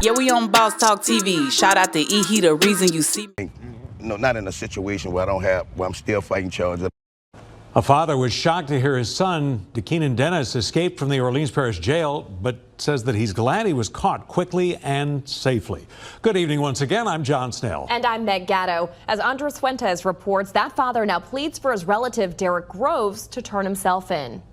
Yeah, we on Boss Talk TV. Shout out to E. He the reason you see me. No, not in a situation where where I'm still fighting charges. A father was shocked to hear his son, DeKeenan Dennis, escaped from the Orleans Parish jail, but says that he's glad he was caught quickly and safely. Good evening once again. I'm John Snell. And I'm Meg Gatto. As Andres Fuentes reports, that father now pleads for his relative, Derek Groves, to turn himself in.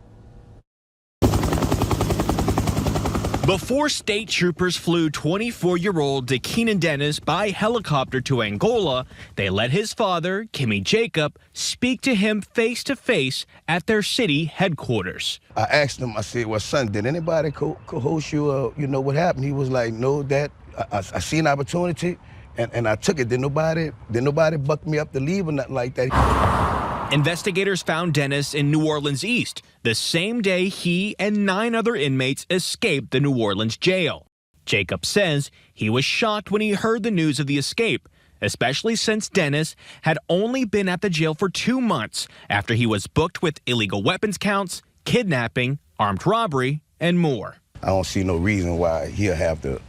Before state troopers flew 24-year-old DeKeenan Dennis by helicopter to Angola, they let his father, Kimmy Jacob, speak to him face-to-face at their city headquarters. I asked him, I said, well, son, did anybody coerce you? You know what happened? He was like, no, Dad, I see an opportunity, and I took it. Did nobody buck me up to leave or nothing like that? Investigators found Dennis in New Orleans East, the same day he and 9 other inmates escaped the New Orleans jail. Jacob says he was shocked when he heard the news of the escape, especially since Dennis had only been at the jail for 2 months after he was booked with illegal weapons counts, kidnapping, armed robbery, and more. I don't see no reason why he'll have to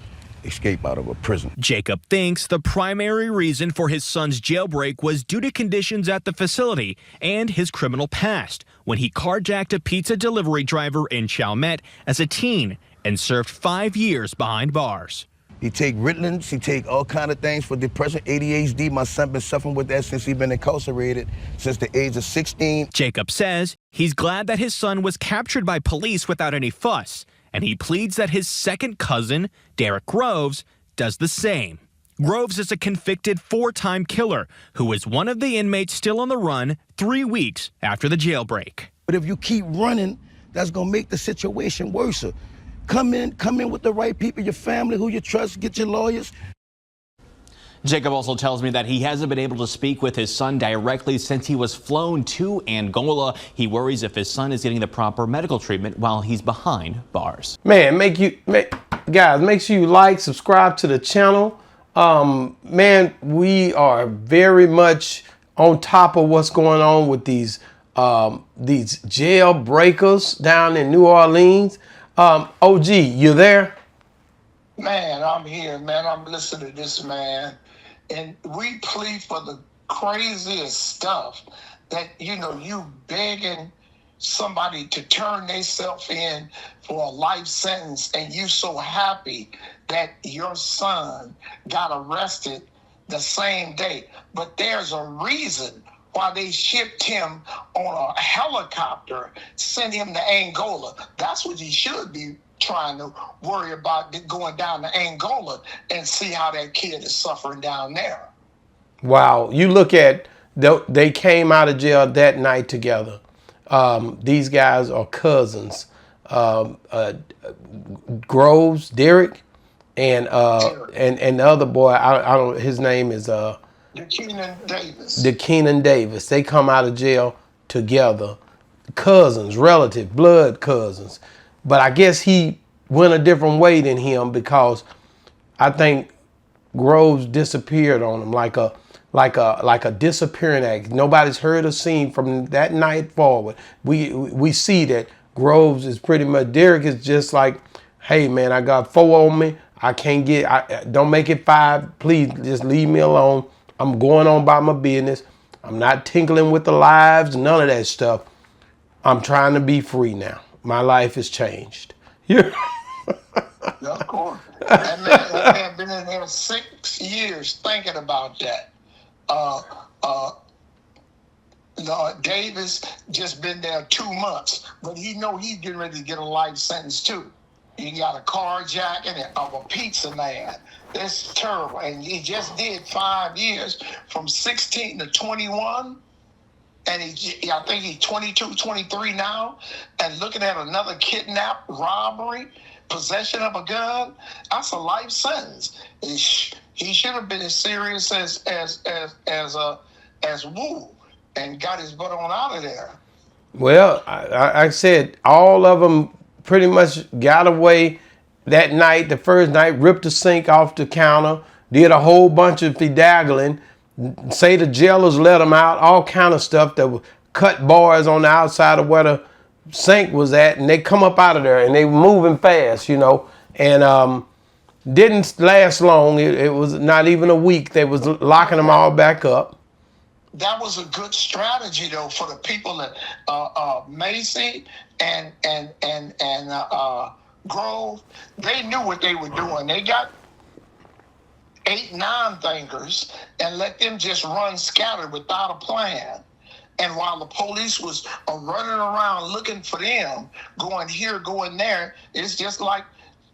escape out of a prison. Jacob thinks the primary reason for his son's jailbreak was due to conditions at the facility and his criminal past, when he carjacked a pizza delivery driver in Chalmette as a teen and served 5 years behind bars. He take Ritalin, he take all kind of things for depression, ADHD. My son been suffering with that since he been incarcerated since the age of 16. Jacob says he's glad that his son was captured by police without any fuss, and he pleads that his second cousin, Derek Groves, does the same. Groves is a convicted 4-time killer who is one of the inmates still on the run 3 weeks after the jailbreak. But if you keep running, that's gonna make the situation worse. Come in with the right people, your family, who you trust, get your lawyers. Jacob also tells me that he hasn't been able to speak with his son directly since he was flown to Angola. He worries if his son is getting the proper medical treatment while he's behind bars. Man, guys, make sure you like, subscribe to the channel. Man, we are very much on top of what's going on with these jailbreakers down in New Orleans. OG, you there? Man, I'm here, man. I'm listening to this, man. And we plead for the craziest stuff that, you begging somebody to turn themselves in for a life sentence, and you so happy that your son got arrested the same day. But there's a reason why they shipped him on a helicopter, sent him to Angola. That's what he should be trying to worry about, going down to Angola and see how that kid is suffering down there. Wow. You look at, they came out of jail that night together. These guys are cousins. Groves, Derek, and the other boy, I don't, his name is DeKeenan Davis. DeKeenan Davis. They come out of jail together. Cousins, relative, blood cousins. But I guess he went a different way than him, because I think Groves disappeared on him like a disappearing act. Nobody's heard or seen from that night forward. We see that Groves is pretty much, Derek is just like, hey man, I got 4 on me. I can't don't make it 5. Please just leave me alone. I'm going on about my business. I'm not tinkling with the lives, none of that stuff. I'm trying to be free now. My life has changed. Yeah, of course. That man been in there 6 years thinking about that. Davis just been there 2 months, but he know he's getting ready to get a life sentence too. He got a carjacking of a pizza man. That's terrible. And he just did 5 years from 16 to 21. And I think he's 22, 23 now. And looking at another kidnap, robbery, possession of a gun, that's a life sentence. He should have been as serious as Wu and got his butt on out of there. Well, I said all of them pretty much got away that night, the first night, ripped the sink off the counter, did a whole bunch of fidagling, say the jailers let them out, all kind of stuff, that were cut bars on the outside of where the sink was at, and they come up out of there, and they were moving fast, and Didn't last long. It was not even a week. They was locking them all back up. That was a good strategy though for the people at Massey and Grove. They knew what they were doing. They got 8, 9 thinkers and let them just run scattered without a plan. And while the police was running around looking for them, going here, going there, it's just like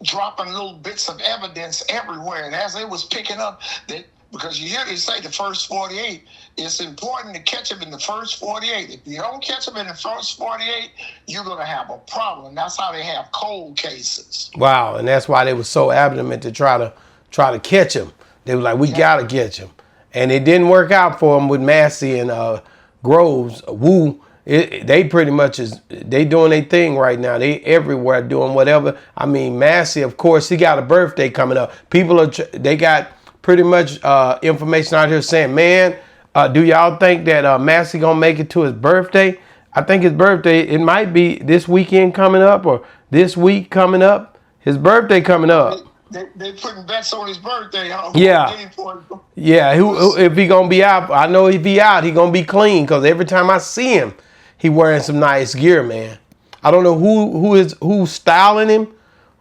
dropping little bits of evidence everywhere. And as they was picking up, because you hear they say the first 48, it's important to catch them in the first 48. If you don't catch them in the first 48, you're going to have a problem. That's how they have cold cases. Wow, and that's why they were so adamant to try to catch him. They were like, we got to catch him. And it didn't work out for them with Massey and Groves. They pretty much they doing their thing right now. They everywhere doing whatever. I mean, Massey, of course, he got a birthday coming up. They got pretty much information out here saying, man, do y'all think that Massey gonna make it to his birthday? I think his birthday, it might be this weekend coming up or this week coming up. His birthday coming up. They putting bets on his birthday. Huh? Yeah. Yeah, if he gonna be out, I know if he out, he gonna be clean, because every time I see him, he wearing some nice gear, man. I don't know who's styling him,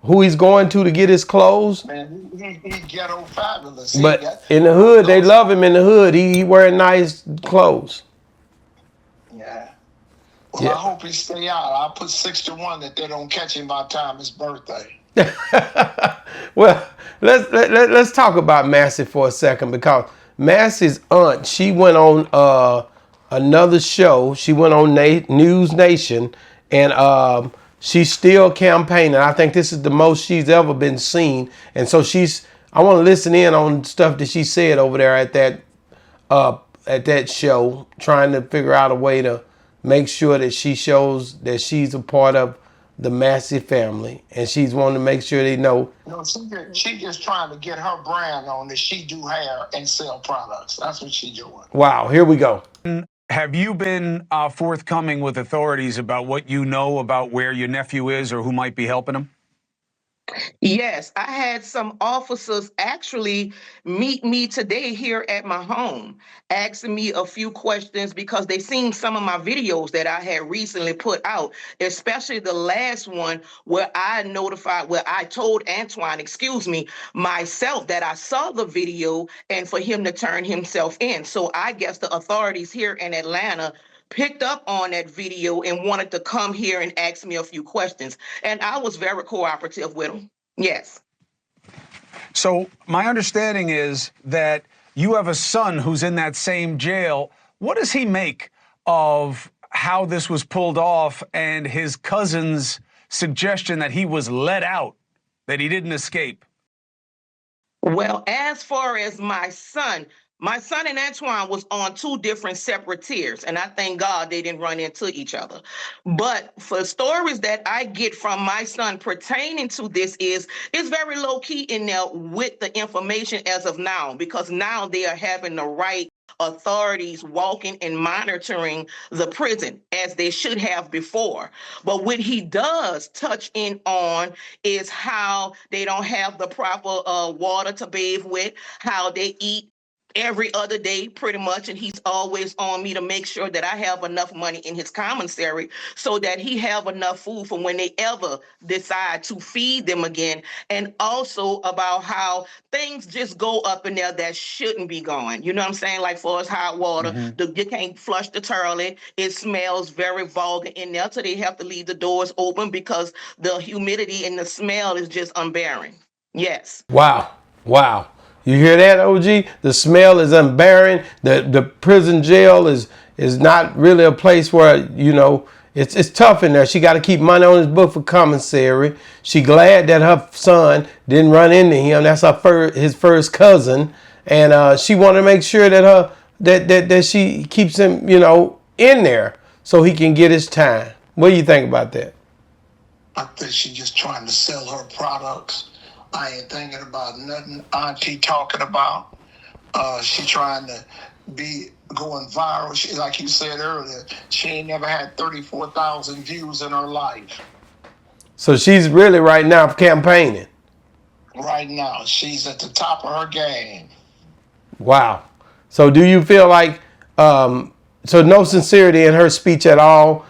who he's going to get his clothes. Man, he ghetto fabulous. But in the hood, they love him in the hood. He wearing nice clothes. Yeah. Well, I hope he stay out. I'll put 6 to 1 that they don't catch him by the time his birthday. Well, let's talk about Massey for a second, because Massey's aunt, she went on another show. She went on News Nation, and she's still campaigning. I think this is the most she's ever been seen, and so I want to listen in on stuff that she said over there at that show, trying to figure out a way to make sure that she shows that she's a part of the Massey family, and she's wanting to make sure they know. No, she just trying to get her brand on that she do hair and sell products. That's what she doing. Wow, here we go. Have you been forthcoming with authorities about what you know about where your nephew is or who might be helping him? Yes, I had some officers actually meet me today here at my home, asking me a few questions because they seen some of my videos that I had recently put out, especially the last one where I told Antoine, myself, that I saw the video and for him to turn himself in. So I guess the authorities here in Atlanta picked up on that video and wanted to come here and ask me a few questions. And I was very cooperative with them. Yes. So my understanding is that you have a son who's in that same jail. What does he make of how this was pulled off and his cousin's suggestion that he was let out, that he didn't escape? Well, as far as my son and Antoine was on 2 different separate tiers, and I thank God they didn't run into each other. But for stories that I get from my son pertaining to this is very low key in there with the information as of now, because now they are having the right authorities walking and monitoring the prison as they should have before. But what he does touch in on is how they don't have the proper water to bathe with, how they eat every other day pretty much, and he's always on me to make sure that I have enough money in his commissary so that he have enough food for when they ever decide to feed them again, and also about how things just go up in there that shouldn't be going. You know what I'm saying? Like for us hot water, you can't flush the toilet. It smells very vulgar in there, so they have to leave the doors open because the humidity and the smell is just unbearing. Yes. Wow. You hear that, OG? The smell is unbearing. The prison jail is not really a place where, it's tough in there. She got to keep money on his book for commissary. She glad that her son didn't run into him. That's his first cousin, and she want to make sure that that she keeps him, in there so he can get his time. What do you think about that? I think she's just trying to sell her products. I ain't thinking about nothing Auntie talking about. She trying to be going viral. She, like you said earlier, she ain't never had 34,000 views in her life. So she's really right now campaigning. right now. She's at the top of her game. Wow. So do you feel like, so no sincerity in her speech at all?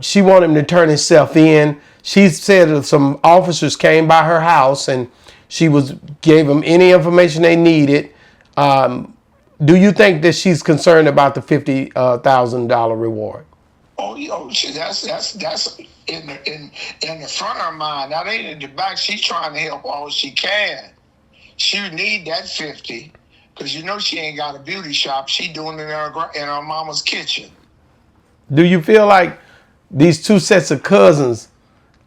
She wanted him to turn himself in. She said that some officers came by her house and she gave them any information they needed. Do you think that she's concerned about the $50,000 reward? Oh, that's in the front of her mind. That ain't in the back. She's trying to help all she can. She need that 50 because you know she ain't got a beauty shop. She doing it in her mama's kitchen. Do you feel like these two sets of cousins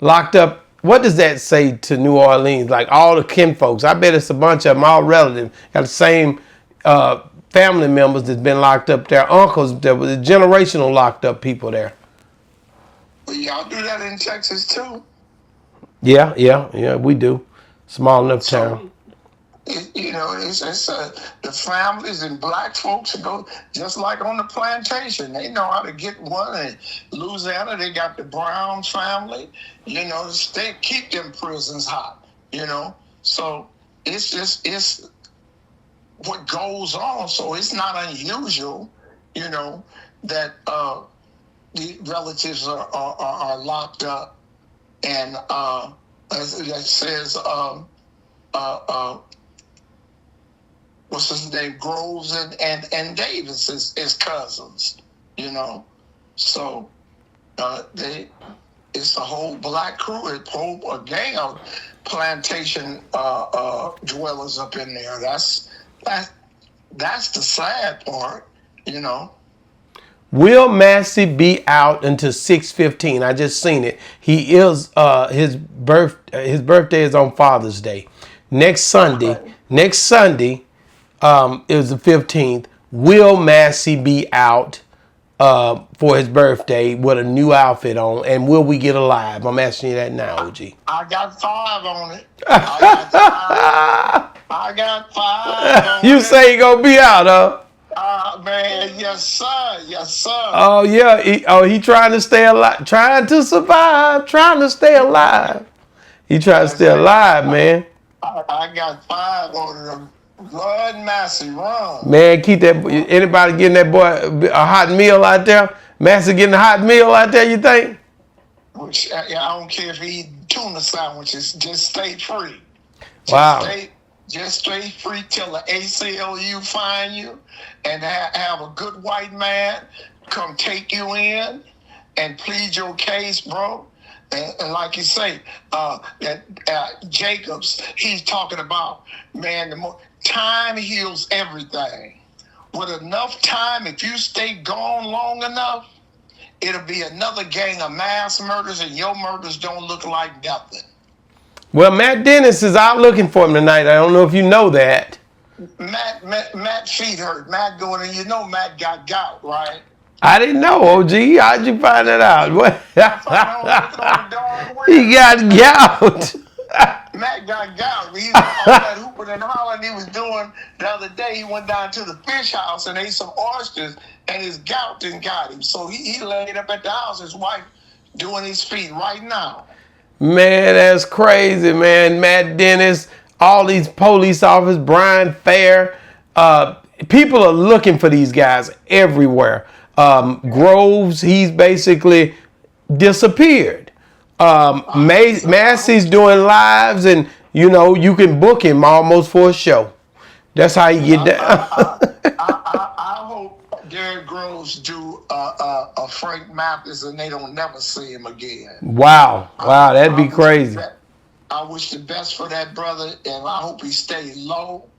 locked up? What does that say to New Orleans? Like all the kinfolks, I bet it's a bunch of them, all relatives, got the same family members that's been locked up there, uncles, there was generational locked up people there. Well, y'all do that in Texas too. Yeah, we do. Small enough town. You know, it's the families and black folks go just like on the plantation. They know how to get one. In Louisiana, they got the Browns family. You know, they keep them prisons hot. You know, so it's what goes on. So it's not unusual. You know that the relatives are locked up, and as it says. What's his name? Groves and Davis is cousins, you know. So it's a whole black crew, a gang of plantation dwellers up in there. That's the sad part, you know. Will Massey be out until 6/15? I just seen it. He is his birthday is on Father's Day. Next Sunday is the 15th. Will Massey be out for his birthday with a new outfit on? And will we get a live? I'm asking you that now, OG. I got 5 on it. I got 5 on You it. say he gonna be out, huh? Man, yes sir. Oh yeah, he trying to stay alive, trying to survive, trying to stay alive. He trying to stay alive, man. I got 5 on them. Run, Massey, run. Man, keep that. Anybody getting that boy a hot meal out there? Massey getting a hot meal out there, you think? Which, I don't care if he eat tuna sandwiches, just stay free. Wow. Just stay free till the ACLU find you and have a good white man come take you in and plead your case, bro. And like you say, Jacobs, he's talking about, man, time heals everything. With enough time, if you stay gone long enough, it'll be another gang of mass murders, and your murders don't look like nothing. Well, Matt Dennis is out looking for him tonight. I don't know if you know that. Matt feet hurt. Matt going, and you know Matt got gout, right? I didn't know, OG. How'd you find that out? What? He got gout. Matt got gout. He was all that hooping and hollering he was doing the other day. He went down to the fish house and ate some oysters, and his gout didn't got him. So he laid up at the house. His wife doing his feet right now. Man, that's crazy, man. Matt Dennis, all these police officers, Brian Fair. People are looking for these guys everywhere. Groves, he's basically disappeared. Massey's doing lives, and you know you can book him almost for a show. That's how you get that. I hope Derrick Groves do a Frank Mathis and they don't never see him again. Wow, that'd be crazy. I wish the best for that brother, and I hope he stays low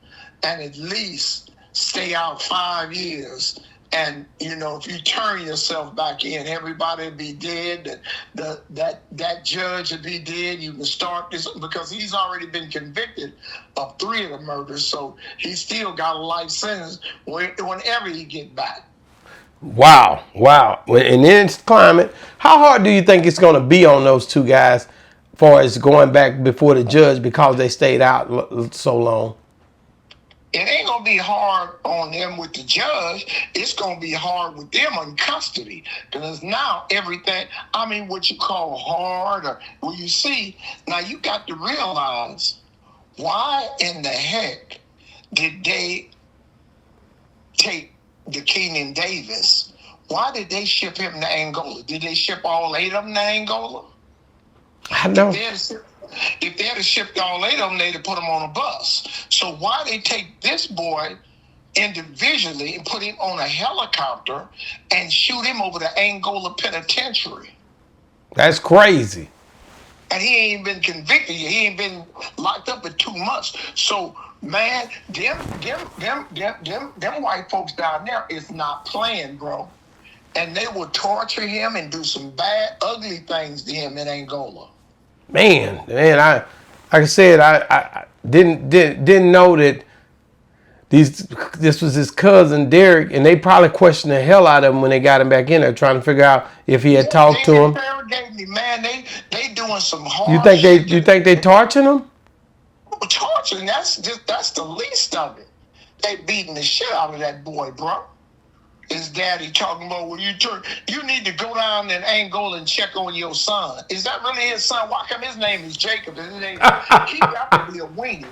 and at least stay out 5 years. And, you know, if you turn yourself back in, everybody would be dead. That judge would be dead. You can start this because he's already been convicted of 3 of the murders. So he's still got a life sentence whenever he get back. Wow. In this climate, how hard do you think it's going to be on those 2 guys as far as going back before the judge because they stayed out so long? It ain't going to be hard on them with the judge. It's going to be hard with them in custody. Because now everything, what you call hard, or you see, now you got to realize Why in the heck did they take the Keenan Davis? Why did they ship him to Angola? Did they ship all 8 of them to Angola? I know. If they had shipped all 8 of them, they'd have put them on a bus. So why they take this boy individually and put him on a helicopter and shoot him over the Angola penitentiary? That's crazy. And he ain't been convicted yet. He ain't been locked up in 2 months. So, man, them white folks down there is not playing, bro. And they will torture him and do some bad, ugly things to him in Angola. Man, like I said, I didn't know that this was his cousin Derek, and they probably questioned the hell out of him when they got him back in there, trying to figure out if he had talked to him. Man, they doing some hard. You think they torturing him? Torturing? That's the least of it. They beating the shit out of that boy, bro. His daddy talking about, well, you need to go down in Angola and check on your son. Is that really his son? Why come his name is Jacob? He got to be a weenie.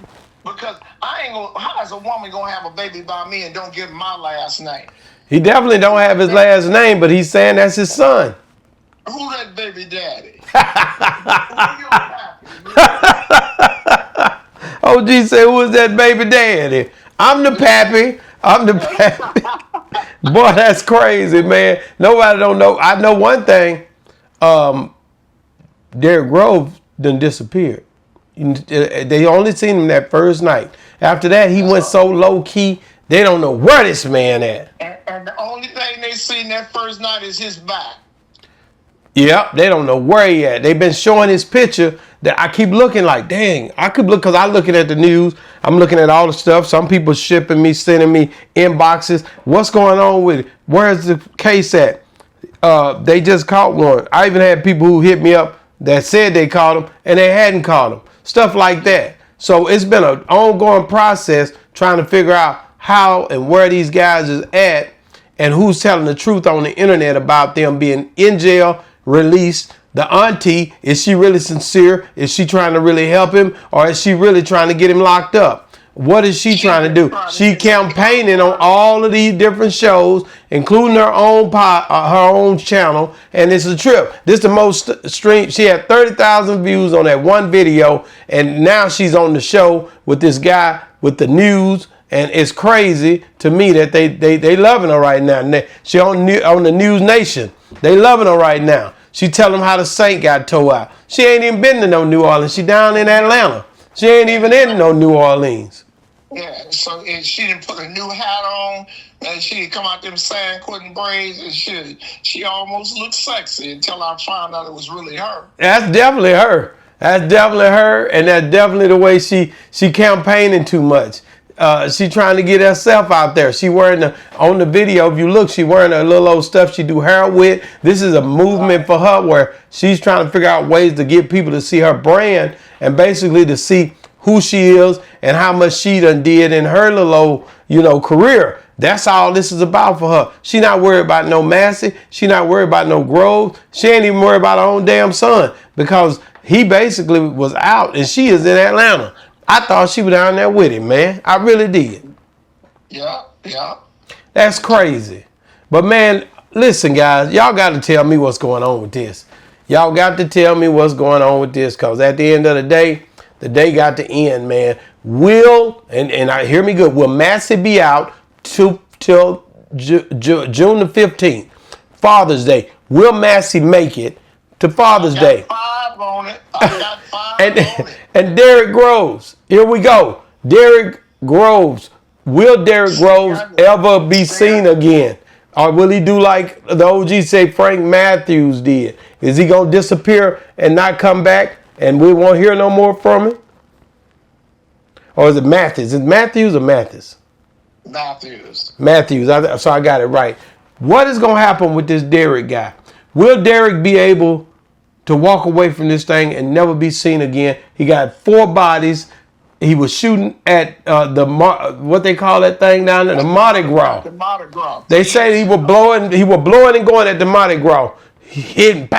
Because how is a woman gonna have a baby by me and don't give him my last name? He definitely don't have his last name, but he's saying that's his son. Who that baby daddy? OG said, who is that baby daddy? I'm the pappy. Boy, that's crazy, man. Nobody don't know. I know one thing. Derrick Grove done disappeared. They only seen him that first night. After that, he went so low key. They don't know where this man at. And the only thing they seen that first night is his back. Yep, they don't know where he at. They've been showing his picture that I keep looking like, dang, I could look, because I'm looking at the news. I'm looking at all the stuff. Some people shipping me, sending me inboxes. What's going on with it? Where's the case at? They just caught one. I even had people who hit me up that said they caught him and they hadn't caught him. Stuff like that. So it's been an ongoing process trying to figure out how and where these guys is at and who's telling the truth on the internet about them being in jail, released. The auntie, is she really sincere? Is she trying to really help him, or is she really trying to get him locked up? What is she trying to do? She campaigning on all of these different shows, including her own channel, and it's a trip. This is the most streamed. She had 30,000 views on that one video, and now she's on the show with this guy with the news. And it's crazy to me that they loving her right now. She on the News Nation. They loving her right now. She tell them how the Saint got towed out. She ain't even been to no New Orleans. She down in Atlanta. She ain't even in no New Orleans. Yeah, so she didn't put a new hat on, and she didn't come out them San Quentin braids, and she almost looked sexy until I found out it was really her. That's definitely her. That's definitely her, and that's definitely the way she campaigning too much. She trying to get herself out there. She wearing on the video, if you look, she wearing a little old stuff she do hair with. This is a movement for her where she's trying to figure out ways to get people to see her brand and basically to see who she is and how much she done did in her little old, career. That's all this is about for her. She not worried about no Massey. She not worried about no Grove. She ain't even worried about her own damn son because he basically was out and she is in Atlanta. I thought she was down there with him, man. I really did. Yeah. That's crazy. But, man, listen, guys. Y'all got to tell me what's going on with this. Y'all got to tell me what's going on with this because at the end of the day got to end, man. And hear me good, will Massey be out till June the 15th, Father's Day? Will Massey make it to Father's Day? 5 on it. I got 5 on it. And Derrick Groves, here we go. Derrick Groves. Will Derrick Groves ever be seen again? Or will he do like the OG say Frank Matthews did? Is he going to disappear and not come back and we won't hear no more from him? Or is it Matthews? Is it Matthews or Mathis? Matthews. So I got it right. What is going to happen with this Derrick guy? Will Derrick be able to walk away from this thing and never be seen again? He got 4 bodies. He was shooting at what they call that thing down there, the Mardi Gras. The Mardi Gras. They say he was blowing and going at the Mardi Gras. He hit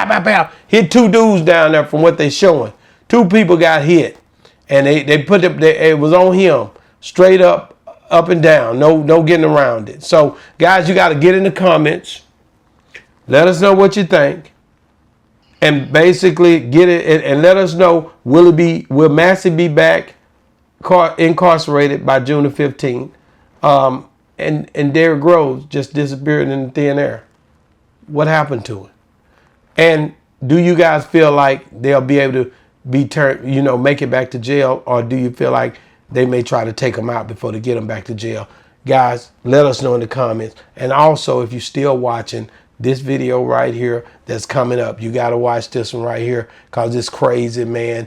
2 dudes down there from what they showing. 2 people got hit. And they put it was on him, straight up and down, no getting around it. So guys, you got to get in the comments, let us know what you think, and basically get it and let us know, will Massey be back incarcerated by June the 15th? And Derrick Groves just disappeared in the thin air. What happened to it? And do you guys feel like they'll be able to be turned, make it back to jail, or do you feel like they may try to take them out before they get them back to jail? Guys, let us know in the comments. And also, if you're still watching this video right here that's coming up, you got to watch this one right here, because it's crazy, man.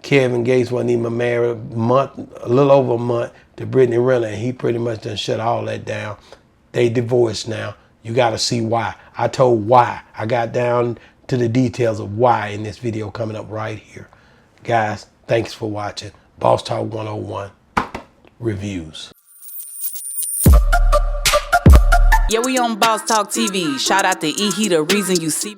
Kevin Gates wasn't even married a little over a month to Brittany Renner, and he pretty much done shut all that down. They divorced now. You got to see why. I told why. I got down to the details of why in this video coming up right here. Guys, thanks for watching. Boss Talk 101 reviews. Yeah, we on Boss Talk TV. Shout out to E. He the reason you see me.